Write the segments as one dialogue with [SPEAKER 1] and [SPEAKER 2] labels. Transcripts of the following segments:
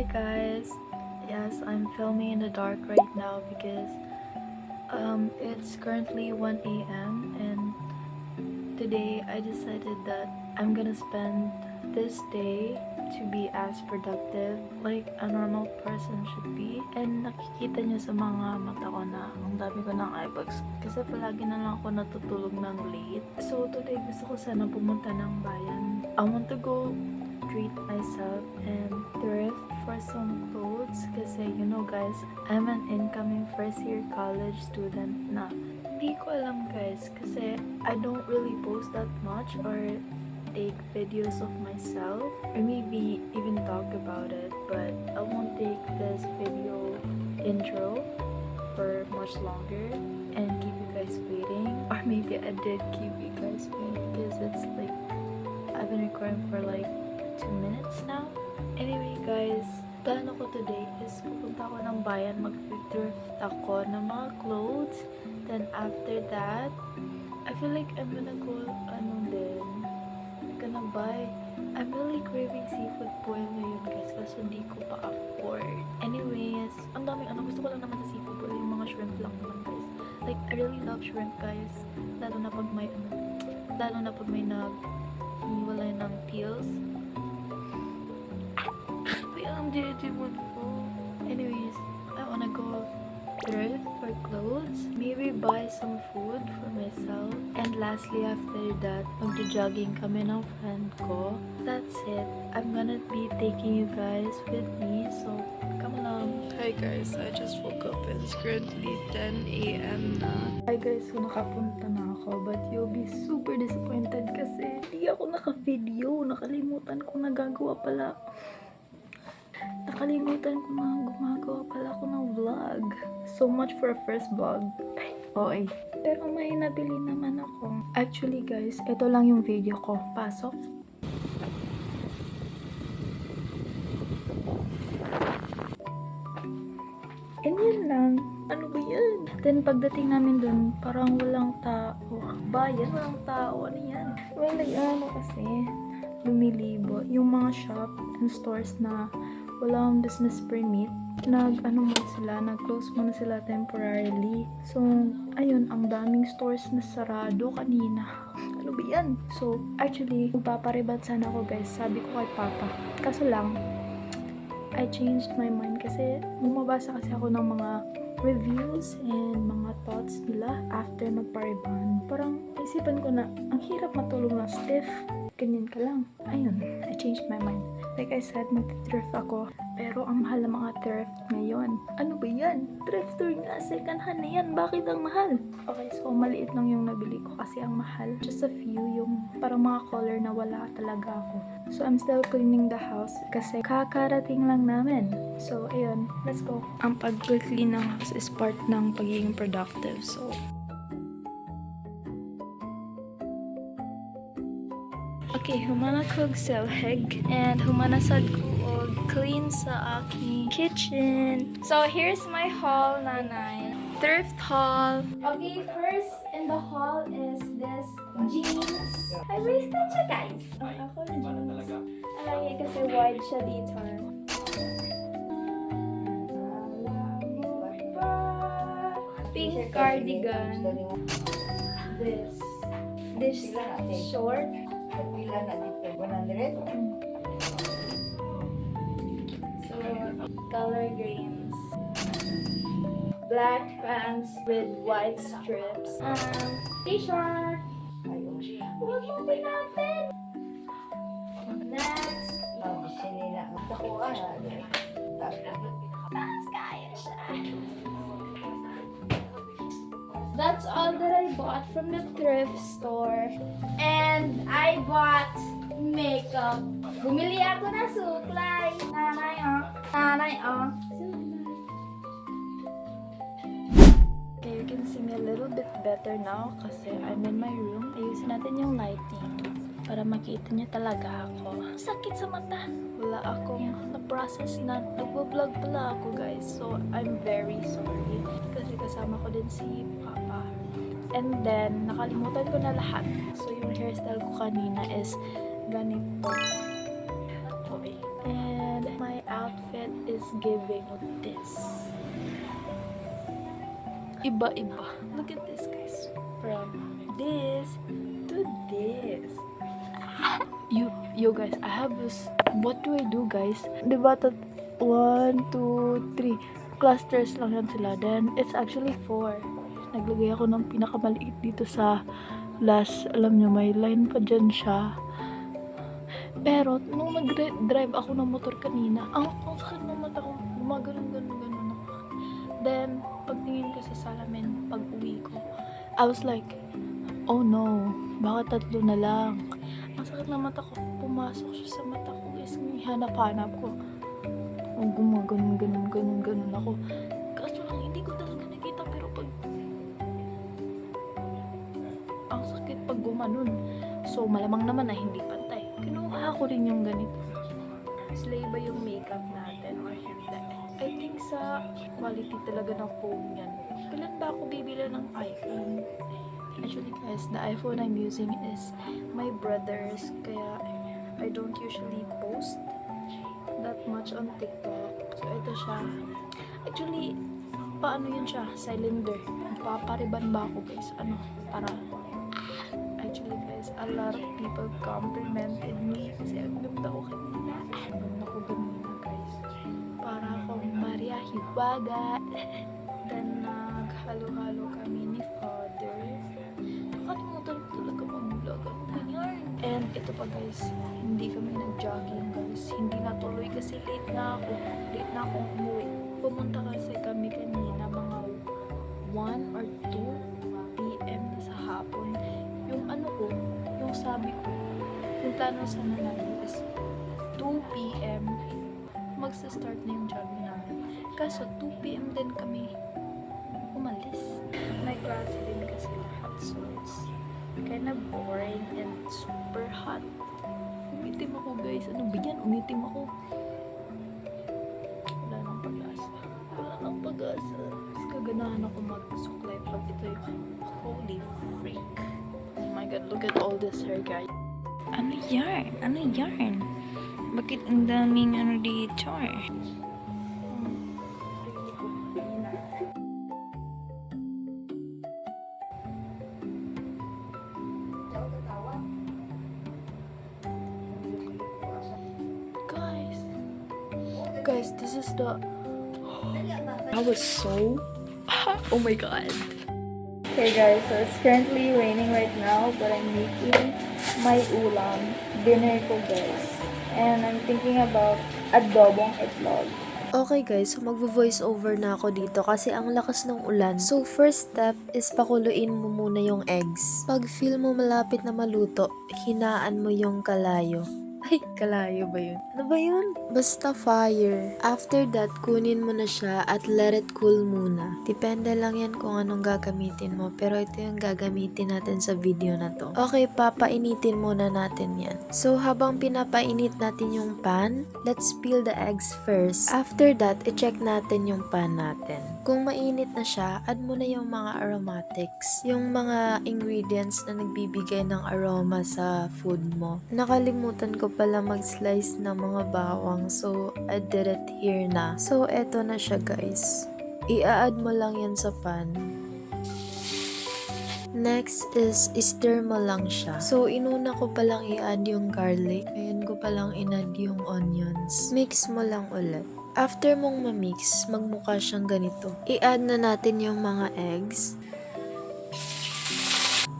[SPEAKER 1] Hi guys. Yes, I'm filming in the dark right now because it's currently 1 a.m. and today I decided that I'm gonna spend this day to be as productive like a normal person should be. And nakikita niyo sa mga mata ko na ang dami ko ng eye bags kasi palagi na lang ako natutulog ng late. So today gusto ko sana pumunta ng bayan. I want to go treat myself and thrift for some clothes kasi you know guys, I'm an incoming first year college student na. Hindi ko alam guys kasi I don't really post that much or take videos of myself or maybe even talk about it, but I won't take this video intro for much longer and keep you guys waiting, or maybe I did keep you guys waiting because it's like I've been recording for like 2 minutes now. Anyway guys, plano ko today is pupunta ako ng bayan, mag-thrift ako ng mga clothes. Then after that, I feel like I'm gonna go, gonna buy. I'm really craving seafood boil ngayon guys kasi hindi ko pa afford. Anyways, ang daming gusto ko lang naman sa seafood boil, yung mga shrimp lang naman guys. Like, I really love shrimp guys. Lalo na pag may hiniwalay ng peels. Ang jejemon ko. Anyways, I wanna go thrift for clothes, maybe buy some food for myself, and lastly after that, magjo-jogging kami ng friend ko. That's it. I'm gonna be taking you guys with me, so come along. Hi guys, I just woke up and it's currently 10 a.m. na. Hi guys, so nakapunta na ako, but you'll be super disappointed kasi hindi ako naka-video. Nakalimutan ko na gumagawa pala ako ng vlog. So much for a first vlog. Okay. Pero may nabili naman ako. Actually guys, ito lang yung video ko. Pasok. And yan lang. Ano ba yan? Then pagdating namin dun, parang walang tao. Bayan, walang tao. Ano yan? May kasi lumilibo. Yung mga shop and stores na walang business permit, nag-close muna sila temporarily. So, ayun, ang daming stores na sarado kanina. Ano ba yan? So, actually, magpaparibad sana ako guys. Sabi ko kay Papa. Kaso lang, I changed my mind kasi bumabasa kasi ako ng mga reviews and mga thoughts nila after magpariban. Parang isipan ko na, ang hirap matulog na stiff. Ganyan ka lang. Ayun, I changed my mind. Like I said, mag-thrift ako. Pero ang mahal ng mga thrift ngayon. Ano ba yan? Thrifter nga, second hand na yan. Bakit ang mahal? Okay, so maliit lang yung nabili ko kasi ang mahal. Just a few, yung parang mga color na wala talaga ako. So I'm still cleaning the house kasi kakarating lang namin. So ayun, let's go. Ang pag-clean ng house is part ng pagiging productive. So okay, humana kog selheg and humana sad ko og clean sa aking kitchen. So here's my haul, nanay. Thrift haul. Okay, first in the haul is this jeans. I wasted siya guys. Ako na jeans. Alay kasi wide siya dito. Pink cardigan. This short.
[SPEAKER 2] Pila na dito, 100?
[SPEAKER 1] So, color greens. Black pants with white strips. T-shirt. Huwag mo pinapin! Next.
[SPEAKER 2] Sinila. Takuha na.
[SPEAKER 1] Mas kaya siya. That's all that I bought from the thrift store. And I bought makeup. Bumili ako ng suklay. Nanay, oh. Nanay, oh. Okay, you can see me a little bit better now kasi I'm in my room. Ayusin natin yung lighting para makita niyo talaga ako. Sakit sa mata. Wala akong na-process na nagwa-vlog pala ako guys. So, I'm very sorry. Kasi kasama ko din si Papa. And then, nakalimutan ko na lahat. So, yung hairstyle ko kanina is ganito. Okay. And my outfit is giving this. Iba-iba. Look at this, guys. From this to this. You guys, I have this. What do I do, guys? Diba 1, 2, 3 clusters lang yan sila. Then, it's actually 4. Naglagay ako ng pinakamaliit dito sa last. Alam nyo, may line pa dyan siya. Pero, nung nag-drive ako ng motor kanina, ang sakit ng mata ko. Gumaganon ako. Then, pagtingin ko sa salamin, pag uwi ko, I was like, oh no, baka 3 na lang. Ang sakit ng mata ko, pumasok siya sa mata ko, guys. Hanap-hanap ko. Gumaganon ako. Kaso lang, hindi ko talaga nakita, pero pag ang sakit pag gumanon. So, malamang naman na hindi pantay. Kinuha ko rin yung ganito. Slay ba yung makeup natin or hindi? I think sa quality talaga ng phone yan. Kailan ba ako bibili ng iPhone? Actually guys, the iPhone I'm using is my brother's. Kaya I don't usually post that much on TikTok. So ito siya. Actually, paano yun siya? Cylinder. Papariban ba ako guys? Para... Actually guys, a lot of people complimented me kasi ang ganda ko kanina. Ang ganda ko kanina guys. Para akong Maria Hiwaga. Then naghalo-halo kami ni Father. Nakalimutan ko talaga mag-vlog. Ano ba yan? And ito pa guys, hindi kami nag-jogging guys. Hindi natuloy kasi late na akong umuwi. Pumunta kasi kami kanina mga 1 or 2 p.m. sa hapon. Yung yung sabi ko, yung plano sana namin is 2 p.m. magsa-start na yung jogging namin. Kaso 2 p.m. din kami umalis. May klase din kasi lahat, so it's kind of boring and super hot. Umitim ako guys. Ano ba yan? Umitim ako. Wala nang pag-asa. Mas kaganahan ako mag-suklay pag ito yung holy freak. Oh my god, look at all this hair guys. Ano yarn? Bakit ang daming dito eh? Guys, this is the... I was so... oh my god. Okay guys, so it's currently raining right now, but I'm making my ulam, dinner ko guys. And I'm thinking about adobong itlog.
[SPEAKER 3] Okay guys, so magvo-voice over na ako dito kasi ang lakas ng ulan. So first step is pakuluin mo muna yung eggs. Pag feel mo malapit na maluto, hinaan mo yung kalayo. Ay, kalayo ba yun? Ano ba yun? Basta fire. After that, kunin mo na siya at let it cool muna. Depende lang yan kung anong gagamitin mo. Pero ito yung gagamitin natin sa video na to. Okay, papainitin muna natin yan. So, habang pinapainit natin yung pan, let's peel the eggs first. After that, i-check natin yung pan natin. Kung mainit na siya, add mo na yung mga aromatics. Yung mga ingredients na nagbibigay ng aroma sa food mo. Nakalimutan ko pala mag-slice ng mga bawang. So, I did it here na. So, eto na siya guys. I-add mo lang yan sa pan. Next is, stir mo lang siya. So, inuna ko palang i-add yung garlic. Ayan ko palang in-add yung onions. Mix mo lang ulit. After mong ma-mix, magmukha siyang ganito. I-add na natin yung mga eggs.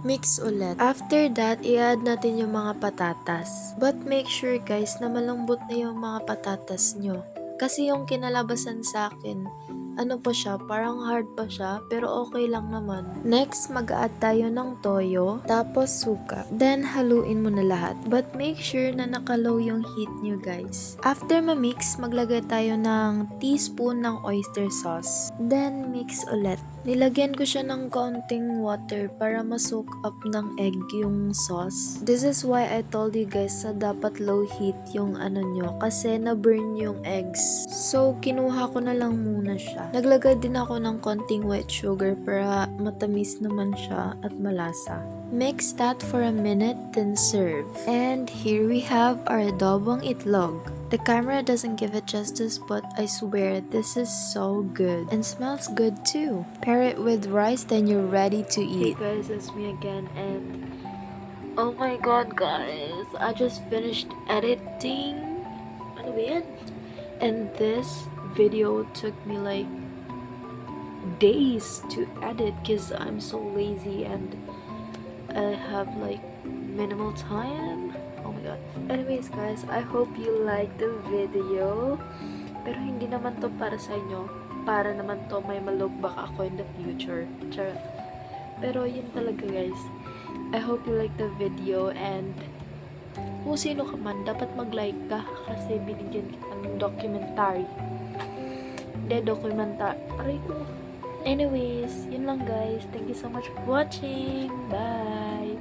[SPEAKER 3] Mix ulit. After that, i-add natin yung mga patatas. But make sure guys na malambot na yung mga patatas nyo. Kasi yung kinalabasan sa akin, ano pa siya, parang hard pa siya, pero okay lang naman. Next, mag-add tayo ng toyo, tapos suka. Then, haluin mo na lahat. But make sure na nakalow yung heat nyo guys. After ma-mix, maglagay tayo ng teaspoon ng oyster sauce. Then, mix ulit. Nilagyan ko siya ng kaunting water para ma-soak up ng egg yung sauce. This is why I told you guys na dapat low heat yung nyo kasi na-burn yung eggs eggs. So, kinuha ko na lang muna siya. Naglagay din ako ng konting white sugar para matamis naman siya at malasa. Mix that for a minute, then serve. And here we have our adobong itlog. The camera doesn't give it justice, but I swear this is so good and smells good too. Pair it with rice, then you're ready to
[SPEAKER 1] Hey
[SPEAKER 3] eat.
[SPEAKER 1] guys, it's me again, and oh my god guys, I just finished editing. Ano ba yan? And this video took me like days to edit because I'm so lazy and I have like minimal time. Oh my god. Anyways guys, I hope you liked the video. Pero hindi naman to para sa inyo. Para naman to may malugbak ako in the future. Charot. Pero yun talaga guys. I hope you like the video, and kung sino ka man, dapat mag-like ka kasi binigyan kita ng documentary. Hindi, documentary. Aray ko. Anyways, yun lang guys. Thank you so much for watching. Bye!